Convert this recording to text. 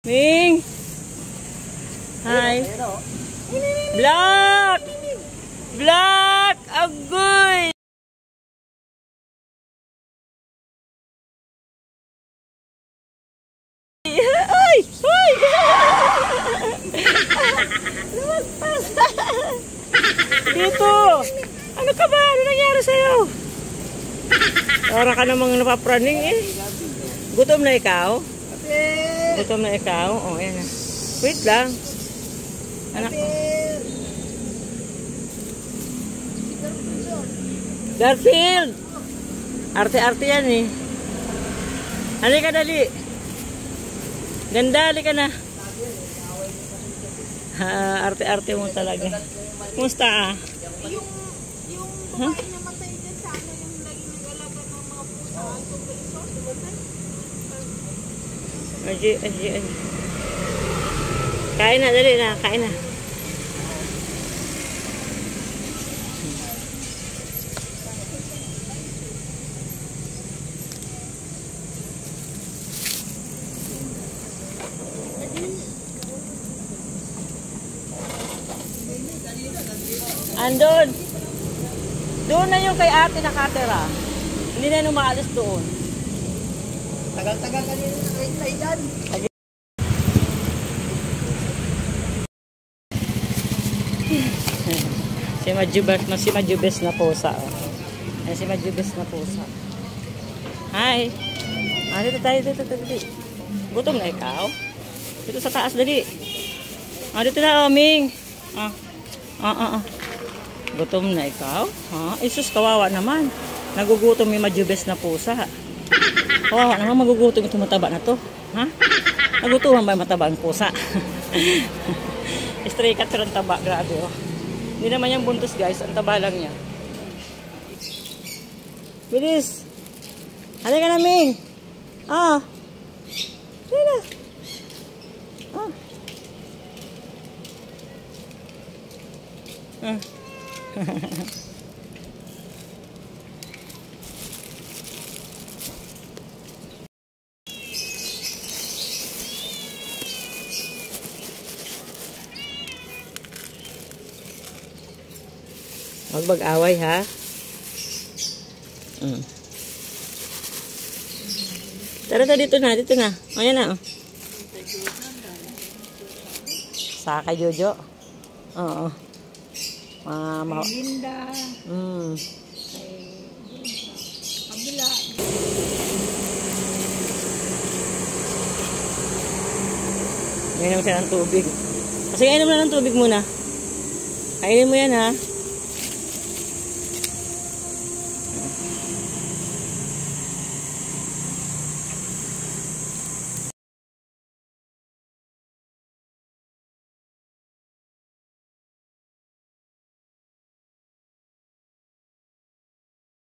Ming! Hi! Black! Black! Agoy! Ay! Ay! Lumagpas! Dito! Ano ka ba? Ano nangyari sa'yo? Para ka namang napapraning eh. Gutom na ikaw? Gutom na ikaw? O, oh, yan na. Wait lang. Anak ko. Garfield! Arte-arte yan eh. Halika dali. Ganda, halika na. Arte-arte mo talaga. Kumusta ah? Yung babae na matay dyan sa ano, yung laging nag-alaga ng mga pusa. Aji. Kain na, dali na. Kain na. Andun. Doon na yung kay ate nakatira. Hindi na yung umaalis doon. Tagal-tagal kanina nakahintay dyan. Si Majubes na pusa. Oh. Ayan si Majubes na pusa. Hi. Dito tayo, dito. Gutom na ikaw? Dito sa taas, dali. Dito na, Ming. Gutom na ikaw? Isus, kawawa naman. Nagugutom yung Majubes na pusa. Kawawa naman, magugutom itong mataba na to. Nagutuman ba yung mataba ang pusa? Stray cat pero ang taba, grabe oh. Hindi naman yung buntos guys, ang taba lang niya. Bilis! Halika na, Ming! Halika na! Huwag mag-away ha. Tara dito na. O yan na. Saka Jojo. Oo. Linda. Kabila. Ngayon siya ng tubig. Kasi kainom na ng tubig muna. Kainin mo yan ha.